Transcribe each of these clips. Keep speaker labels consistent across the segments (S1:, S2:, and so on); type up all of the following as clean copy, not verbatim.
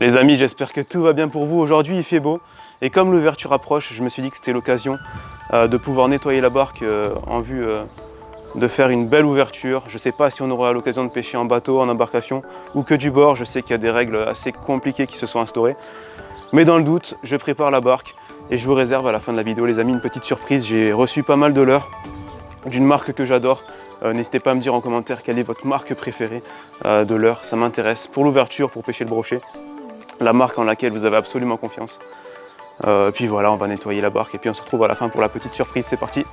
S1: Les amis, j'espère que tout va bien pour vous. Aujourd'hui il fait beau et comme l'ouverture approche, je me suis dit que c'était l'occasion de pouvoir nettoyer la barque en vue de faire une belle ouverture. Je ne sais pas si on aura l'occasion de pêcher en bateau, en embarcation ou que du bord. Je sais qu'il y a des règles assez compliquées qui se sont instaurées. Mais dans le doute, je prépare la barque et je vous réserve à la fin de la vidéo les amis une petite surprise. J'ai reçu pas mal de leurres d'une marque que j'adore. N'hésitez pas à me dire en commentaire quelle est votre marque préférée de leurre, ça m'intéresse. Pour l'ouverture, pour pêcher le brochet, la marque en laquelle vous avez absolument confiance. Puis voilà, on va nettoyer la barque et puis on se retrouve à la fin pour la petite surprise, c'est parti.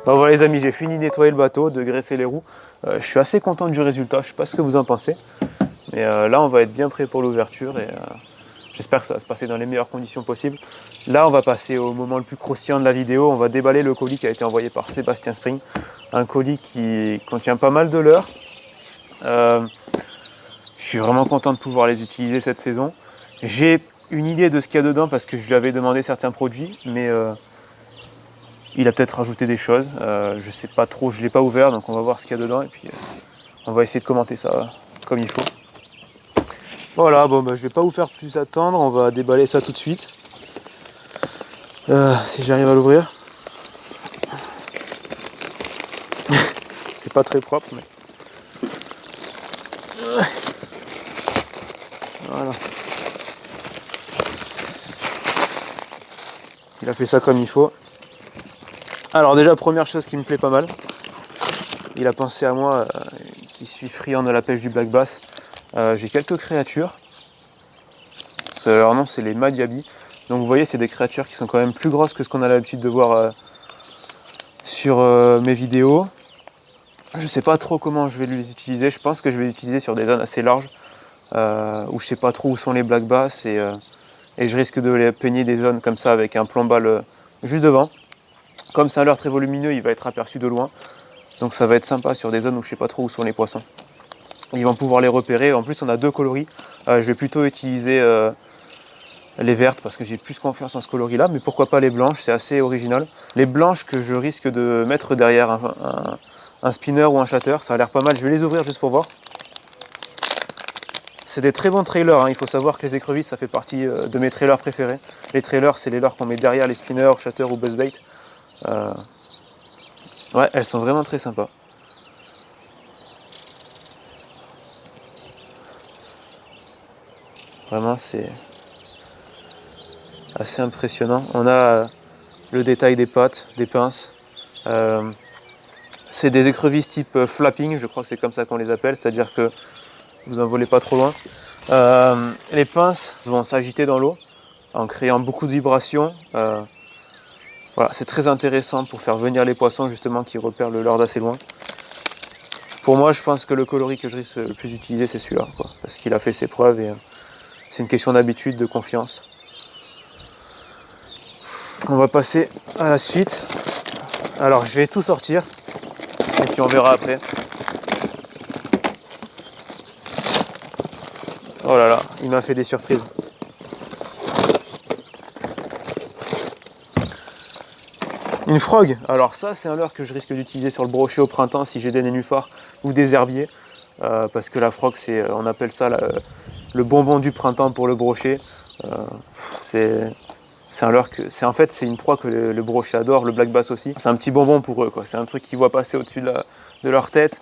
S1: Bon, voilà les amis, j'ai fini de nettoyer le bateau, de graisser les roues. Je suis assez content du résultat, je ne sais pas ce que vous en pensez. Mais là on va être bien prêt pour l'ouverture et j'espère que ça va se passer dans les meilleures conditions possibles. Là on va passer au moment le plus croustillant de la vidéo, on va déballer le colis qui a été envoyé par Sébastien Spring. Un colis qui contient pas mal de leurres. Je suis vraiment content de pouvoir les utiliser cette saison. J'ai une idée de ce qu'il y a dedans parce que je lui avais demandé certains produits, mais il a peut-être rajouté des choses, je sais pas trop, je ne l'ai pas ouvert, donc on va voir ce qu'il y a dedans et puis on va essayer de commenter ça comme il faut. Voilà, bon bah, je vais pas vous faire plus attendre, on va déballer ça tout de suite. Si j'arrive à l'ouvrir. C'est pas très propre, mais... Voilà. Il a fait ça comme il faut. Alors déjà, première chose qui me plaît pas mal, il a pensé à moi qui suis friand de la pêche du black bass. J'ai quelques créatures. Leur nom c'est les Madiabi. Donc vous voyez c'est des créatures qui sont quand même plus grosses que ce qu'on a l'habitude de voir sur mes vidéos. Je sais pas trop comment je vais les utiliser. Je pense que je vais les utiliser sur des zones assez larges où je sais pas trop où sont les black bass et je risque de les peigner des zones comme ça avec un plomb-balle juste devant. Comme c'est un leurre très volumineux, il va être aperçu de loin. Donc ça va être sympa sur des zones où je ne sais pas trop où sont les poissons. Ils vont pouvoir les repérer. En plus, on a deux coloris. Je vais plutôt utiliser les vertes parce que j'ai plus confiance en ce coloris-là. Mais pourquoi pas les blanches, c'est assez original. Les blanches que je risque de mettre derrière un spinner ou un shatter, ça a l'air pas mal. Je vais les ouvrir juste pour voir. C'est des très bons trailers, hein. Il faut savoir que les écrevisses, ça fait partie de mes trailers préférés. Les trailers, c'est les leurres qu'on met derrière les spinners, shatter ou buzzbait. Ouais, elles sont vraiment très sympas. Vraiment, c'est assez impressionnant. On a le détail des pattes, des pinces. C'est des écrevisses type flapping, je crois que c'est comme ça qu'on les appelle, c'est-à-dire que vous n'en volez pas trop loin. Les pinces vont s'agiter dans l'eau en créant beaucoup de vibrations. Voilà, c'est très intéressant pour faire venir les poissons justement qui repèrent le leurre d'assez loin. Pour moi, je pense que le coloris que je risque le plus utiliser, c'est celui-là, parce qu'il a fait ses preuves et c'est une question d'habitude, de confiance. On va passer à la suite. Alors, je vais tout sortir et puis on verra après. Oh là là, il m'a fait des surprises. Une frog, alors ça c'est un leurre que je risque d'utiliser sur le brochet au printemps si j'ai des nénuphars ou des herbiers. Parce que la frog, on appelle ça le bonbon du printemps pour le brochet. C'est un leurre que en fait c'est une proie que le brochet adore, le black bass aussi. C'est un petit bonbon pour eux, quoi. C'est un truc qu'ils voient passer au-dessus de leur tête,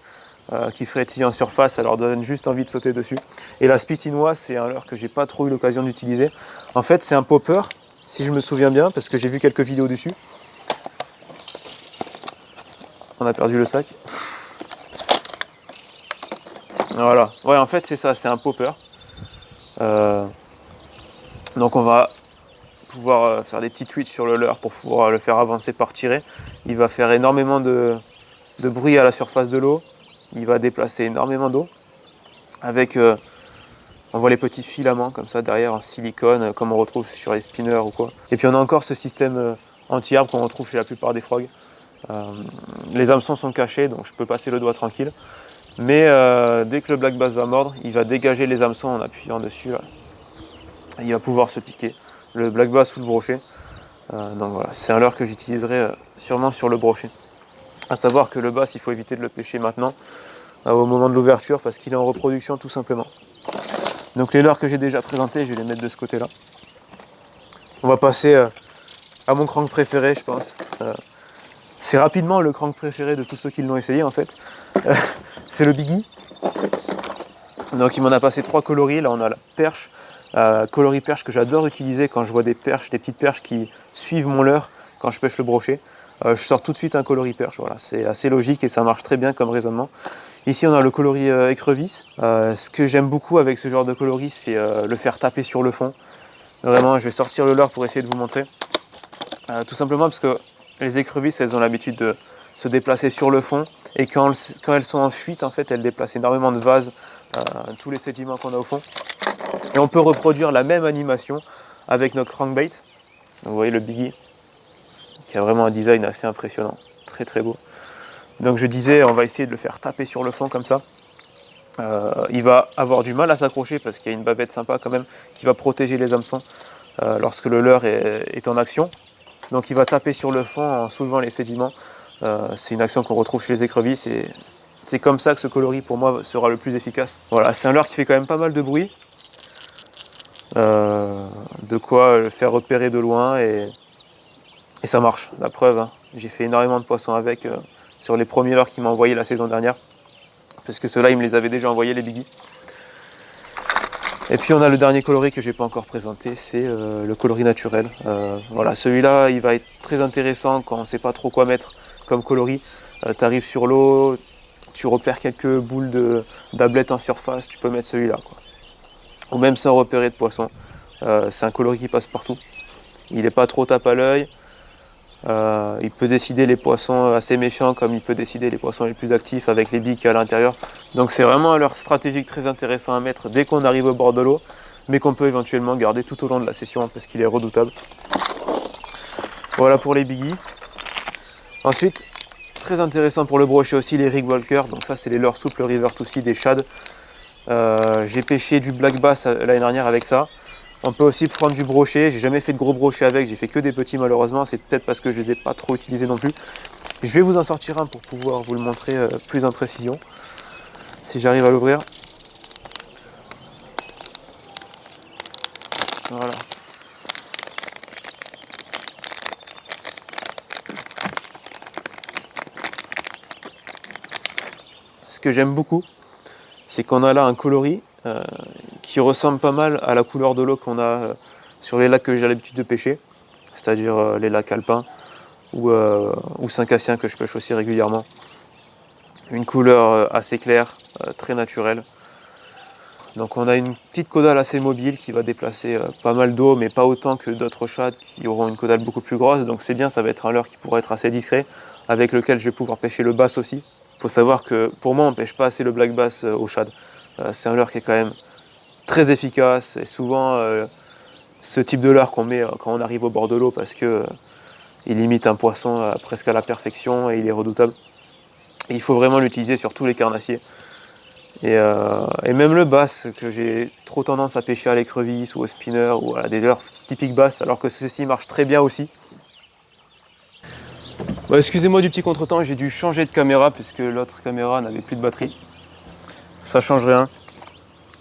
S1: qui frétille en surface, ça leur donne juste envie de sauter dessus. Et la spitinois, c'est un leurre que j'ai pas trop eu l'occasion d'utiliser. En fait, c'est un popper, si je me souviens bien, parce que j'ai vu quelques vidéos dessus. On a perdu le sac. Voilà. Ouais, en fait, c'est ça, c'est un popper. Donc on va pouvoir faire des petits twitches sur le leurre pour pouvoir le faire avancer par tirer. Il va faire énormément de bruit à la surface de l'eau. Il va déplacer énormément d'eau. Avec, on voit les petits filaments comme ça derrière en silicone, comme on retrouve sur les spinners ou quoi. Et puis on a encore ce système anti-arbre qu'on retrouve chez la plupart des frogs. Les hameçons sont cachés, donc je peux passer le doigt tranquille. Mais dès que le black bass va mordre, il va dégager les hameçons en appuyant dessus. Là. Il va pouvoir se piquer, le black bass ou le brochet. Donc voilà, c'est un leurre que j'utiliserai sûrement sur le brochet. À savoir que le bass, il faut éviter de le pêcher maintenant, au moment de l'ouverture, parce qu'il est en reproduction tout simplement. Donc les leurres que j'ai déjà présentés, je vais les mettre de ce côté-là. On va passer à mon crank préféré, je pense. C'est rapidement le crank préféré de tous ceux qui l'ont essayé en fait. C'est le Biggie. Donc il m'en a passé 3 coloris. Là on a la perche, coloris perche que j'adore utiliser quand je vois des perches, des petites perches qui suivent mon leurre quand je pêche le brochet. Je sors tout de suite un coloris perche. Voilà, c'est assez logique et ça marche très bien comme raisonnement. Ici on a le coloris écrevisse. Ce que j'aime beaucoup avec ce genre de coloris, c'est le faire taper sur le fond. Vraiment, je vais sortir le leurre pour essayer de vous montrer. Tout simplement parce que les écrevisses, elles ont l'habitude de se déplacer sur le fond et quand elles sont en fuite, en fait, elles déplacent énormément de vases, tous les sédiments qu'on a au fond. Et on peut reproduire la même animation avec notre crankbait. Donc, vous voyez le Biggie, qui a vraiment un design assez impressionnant, très très beau. Donc je disais, on va essayer de le faire taper sur le fond comme ça. Il va avoir du mal à s'accrocher parce qu'il y a une bavette sympa quand même qui va protéger les hameçons lorsque le leurre est en action. Donc il va taper sur le fond en soulevant les sédiments. C'est une action qu'on retrouve chez les écrevisses et c'est comme ça que ce coloris pour moi sera le plus efficace. Voilà, c'est un leurre qui fait quand même pas mal de bruit. De quoi le faire repérer de loin et ça marche, la preuve. Hein. J'ai fait énormément de poissons avec sur les premiers leurres qu'il m'a envoyés la saison dernière. Parce que ceux-là, il me les avait déjà envoyés, les Biggie. Et puis on a le dernier coloris que je n'ai pas encore présenté, c'est le coloris naturel. Voilà, celui-là, il va être très intéressant quand on ne sait pas trop quoi mettre comme coloris. Tu arrives sur l'eau, tu repères quelques boules d'ablette en surface, tu peux mettre celui-là. Ou même sans repérer de poisson. C'est un coloris qui passe partout. Il n'est pas trop tape à l'œil. Il peut décider les poissons assez méfiants comme il peut décider les poissons les plus actifs avec les billes qu'il y a à l'intérieur. Donc c'est vraiment un leurre stratégique très intéressant à mettre dès qu'on arrive au bord de l'eau, mais qu'on peut éventuellement garder tout au long de la session parce qu'il est redoutable. Voilà pour les biggies. Ensuite, très intéressant pour le brochet aussi, les rig walker. Donc ça c'est les leurres souples river to sea des shads. J'ai pêché du black bass l'année dernière avec ça. On peut aussi prendre du brochet, j'ai jamais fait de gros brochets avec, j'ai fait que des petits malheureusement, c'est peut-être parce que je les ai pas trop utilisés non plus. Je vais vous en sortir un pour pouvoir vous le montrer plus en précision, si j'arrive à l'ouvrir. Voilà. Ce que j'aime beaucoup, c'est qu'on a là un coloris qui ressemble pas mal à la couleur de l'eau qu'on a sur les lacs que j'ai l'habitude de pêcher, c'est-à-dire les lacs alpins ou Saint-Cassien que je pêche aussi régulièrement. Une couleur assez claire, très naturelle. Donc on a une petite caudale assez mobile qui va déplacer pas mal d'eau, mais pas autant que d'autres shads qui auront une caudale beaucoup plus grosse. Donc c'est bien, ça va être un leurre qui pourra être assez discret, avec lequel je vais pouvoir pêcher le bass aussi. Il faut savoir que pour moi on ne pêche pas assez le black bass au shad. C'est un leurre qui est quand même très efficace et souvent ce type de leurre qu'on met quand on arrive au bord de l'eau parce que il imite un poisson presque à la perfection et il est redoutable. Et il faut vraiment l'utiliser sur tous les carnassiers. Et même le bass que j'ai trop tendance à pêcher à l'écrevisse ou au spinner ou à des leurres typiques bass alors que ceci marche très bien aussi. Bon, excusez-moi du petit contretemps, j'ai dû changer de caméra puisque l'autre caméra n'avait plus de batterie. Ça change rien.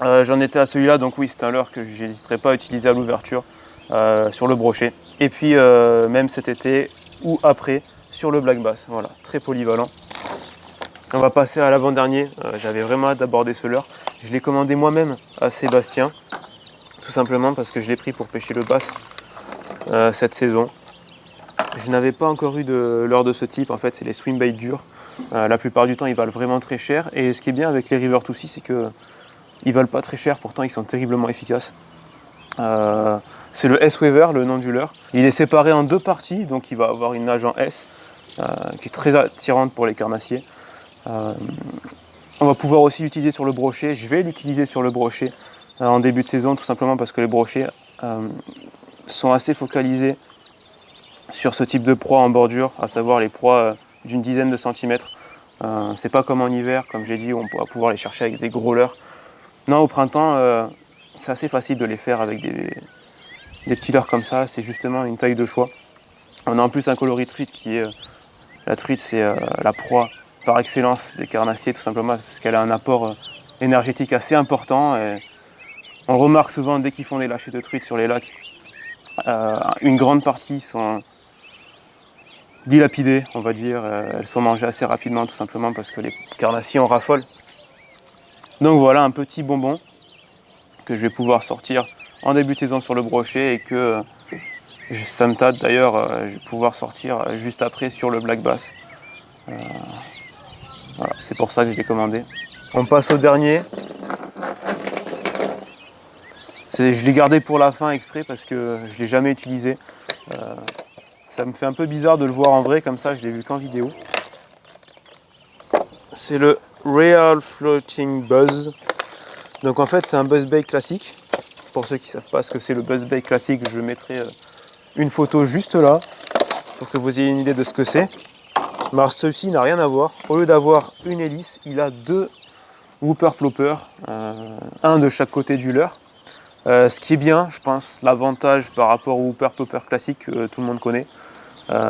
S1: J'en étais à celui-là, donc oui, c'est un leurre que j'hésiterai pas à utiliser à l'ouverture sur le brochet. Et puis même cet été ou après sur le black bass. Voilà, très polyvalent. On va passer à l'avant-dernier. J'avais vraiment hâte d'aborder ce leurre. Je l'ai commandé moi-même à Sébastien, tout simplement parce que je l'ai pris pour pêcher le bass cette saison. Je n'avais pas encore eu de leurre de ce type. En fait, c'est les swim bait durs. La plupart du temps, ils valent vraiment très cher. Et ce qui est bien avec les River 2C, c'est que ils valent pas très cher, pourtant ils sont terriblement efficaces. C'est le S-Weaver, le nom du leurre. Il est séparé en deux parties, donc il va avoir une nage en S, qui est très attirante pour les carnassiers. On va pouvoir aussi l'utiliser sur le brochet. Je vais l'utiliser sur le brochet en début de saison, tout simplement parce que les brochets sont assez focalisés sur ce type de proie en bordure, à savoir les proies d'une dizaine de centimètres. C'est pas comme en hiver, comme j'ai dit, où on pourra pouvoir les chercher avec des gros leurres. Non, au printemps, c'est assez facile de les faire avec des petits leurres comme ça, c'est justement une taille de choix. On a en plus un coloris truite qui est... la truite, c'est la proie par excellence des carnassiers, tout simplement parce qu'elle a un apport énergétique assez important. Et on le remarque souvent dès qu'ils font des lâchers de truite sur les lacs. Une grande partie sont dilapidées, on va dire. Elles sont mangées assez rapidement, tout simplement parce que les carnassiers en raffolent. Donc voilà, un petit bonbon que je vais pouvoir sortir en début de saison sur le brochet et que ça me tâte d'ailleurs, je vais pouvoir sortir juste après sur le black bass. Voilà, c'est pour ça que je l'ai commandé. On passe au dernier. Je l'ai gardé pour la fin exprès parce que je ne l'ai jamais utilisé. Ça me fait un peu bizarre de le voir en vrai comme ça, je l'ai vu qu'en vidéo. C'est le Real Floating Buzz. Donc en fait c'est un buzzbait classique. Pour ceux qui ne savent pas ce que c'est le buzzbait classique, je mettrai une photo juste là pour que vous ayez une idée de ce que c'est. Mais alors celui-ci n'a rien à voir. Au lieu d'avoir une hélice, il a deux whooper ploppers, un de chaque côté du leurre. Ce qui est bien, je pense, l'avantage par rapport au whooper plopper classique que tout le monde connaît,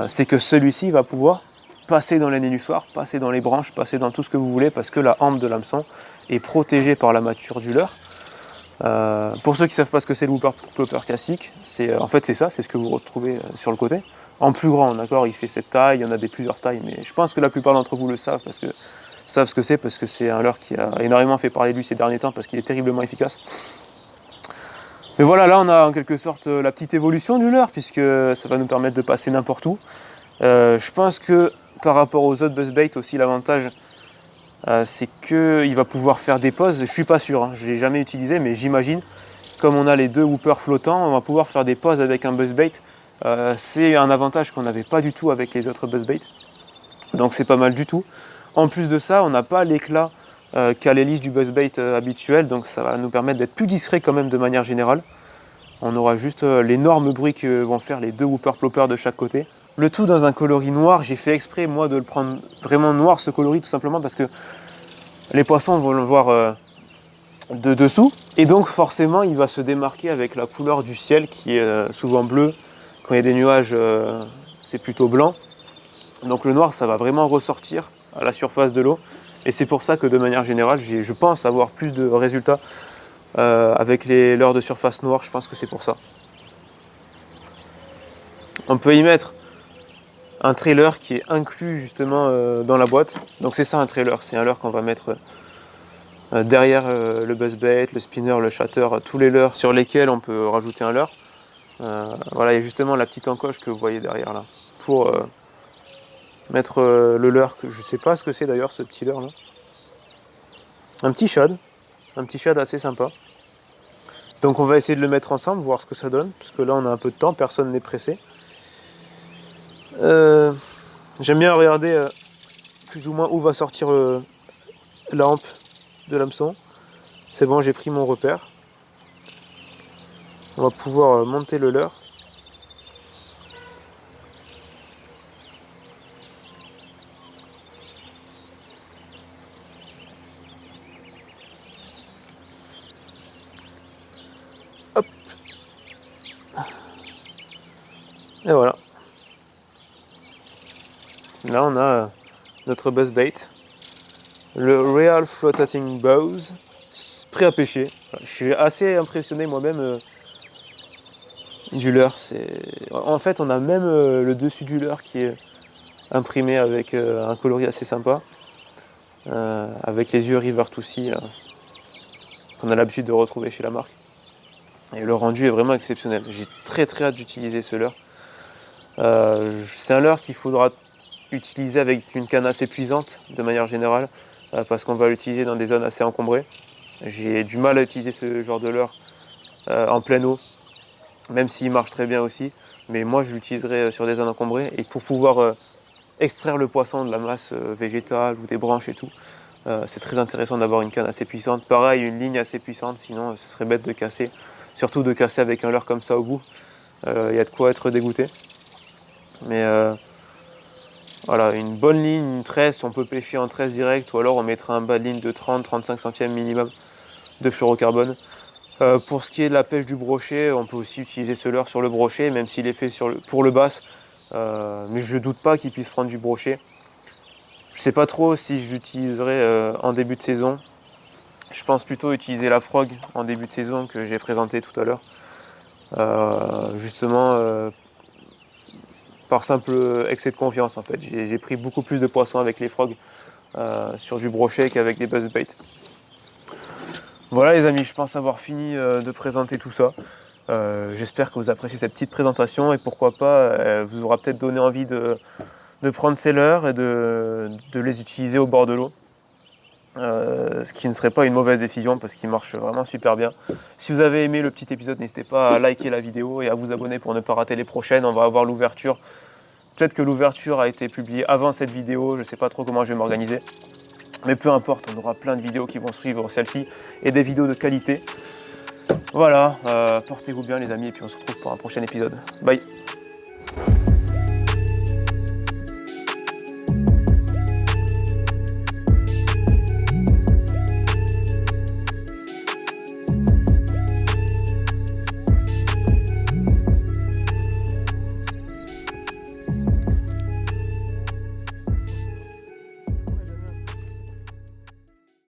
S1: c'est que celui-ci va pouvoir passer dans les nénuphars, passer dans les branches, passer dans tout ce que vous voulez parce que la hampe de l'hameçon est protégée par la mâture du leurre. Pour ceux qui ne savent pas ce que c'est le whooper plopper classique, en fait c'est ça, c'est ce que vous retrouvez sur le côté. En plus grand, d'accord, il fait cette taille, il y en a des plusieurs tailles, mais je pense que la plupart d'entre vous le savent savent ce que c'est parce que c'est un leurre qui a énormément fait parler de lui ces derniers temps parce qu'il est terriblement efficace. Mais voilà, là on a en quelque sorte la petite évolution du leurre puisque ça va nous permettre de passer n'importe où. Je pense que par rapport aux autres buzzbait aussi l'avantage c'est qu'il va pouvoir faire des pauses. Je suis pas sûr, hein, je ne l'ai jamais utilisé, mais j'imagine comme on a les deux whoopers flottants, on va pouvoir faire des pauses avec un buzzbait. C'est un avantage qu'on n'avait pas du tout avec les autres buzzbait. Donc c'est pas mal du tout. En plus de ça, on n'a pas l'éclat qu'a l'hélice du buzzbait habituel, donc ça va nous permettre d'être plus discret quand même de manière générale. On aura juste l'énorme bruit que vont faire les deux whooper ploppers de chaque côté. Le tout dans un coloris noir. J'ai fait exprès moi de le prendre vraiment noir ce coloris tout simplement parce que les poissons vont le voir de dessous et donc forcément il va se démarquer avec la couleur du ciel qui est souvent bleu. Quand il y a des nuages c'est plutôt blanc. Donc le noir ça va vraiment ressortir à la surface de l'eau et c'est pour ça que de manière générale je pense avoir plus de résultats avec les leurres de surface noire. Je pense que c'est pour ça. On peut y mettre un trailer qui est inclus justement dans la boîte. Donc c'est ça un trailer, c'est un leurre qu'on va mettre derrière le buzzbait, le spinner, le shatter, tous les leurres sur lesquels on peut rajouter un leurre. Voilà, il y a justement la petite encoche que vous voyez derrière là pour mettre le leurre, que je ne sais pas ce que c'est d'ailleurs ce petit leurre là. Un petit shad assez sympa. Donc on va essayer de le mettre ensemble, voir ce que ça donne, parce que là on a un peu de temps, personne n'est pressé. J'aime bien regarder plus ou moins où va sortir la hampe de l'hameçon. C'est bon, j'ai pris mon repère. On va pouvoir monter le leurre. Hop. Et voilà. Là on a notre buzzbait. Le Real Floating Buzz prêt à pêcher. Voilà, je suis assez impressionné moi-même du leurre. En fait, on a même le dessus du leurre qui est imprimé avec un coloris assez sympa, avec les yeux River to Sea qu'on a l'habitude de retrouver chez la marque. Et le rendu est vraiment exceptionnel. J'ai très hâte d'utiliser ce leurre. C'est un leurre qu'il faudra utiliser avec une canne assez puissante de manière générale, parce qu'on va l'utiliser dans des zones assez encombrées. J'ai du mal à utiliser ce genre de leurre en pleine eau, même s'il marche très bien aussi. Mais moi je l'utiliserai sur des zones encombrées, et pour pouvoir extraire le poisson de la masse végétale ou des branches et tout, c'est très intéressant d'avoir une canne assez puissante. Pareil, une ligne assez puissante, sinon ce serait bête de casser. Surtout de casser avec un leurre comme ça au bout. Il y a de quoi être dégoûté. Mais voilà, une bonne ligne, une tresse, on peut pêcher en tresse direct, ou alors on mettra un bas de ligne de 30-35 centièmes minimum de fluorocarbone. Pour ce qui est de la pêche du brochet, on peut aussi utiliser ce leurre sur le brochet, même s'il est fait pour le bass. Mais je ne doute pas qu'il puisse prendre du brochet. Je ne sais pas trop si je l'utiliserai en début de saison. Je pense plutôt utiliser la frog en début de saison que j'ai présenté tout à l'heure. Justement, par simple excès de confiance en fait. J'ai pris beaucoup plus de poissons avec les frogs sur du brochet qu'avec des buzzbait. Voilà les amis, je pense avoir fini de présenter tout ça. J'espère que vous appréciez cette petite présentation, et pourquoi pas, vous aura peut-être donné envie de prendre ces leurres et de les utiliser au bord de l'eau. Ce qui ne serait pas une mauvaise décision parce qu'il marche vraiment super bien. Si vous avez aimé le petit épisode, n'hésitez pas à liker la vidéo et à vous abonner pour ne pas rater les prochaines. On va avoir l'ouverture. Peut-être que l'ouverture a été publiée avant cette vidéo, je ne sais pas trop comment je vais m'organiser. Mais peu importe, on aura plein de vidéos qui vont suivre celle-ci et des vidéos de qualité. Voilà, portez-vous bien les amis, et puis on se retrouve pour un prochain épisode. Bye!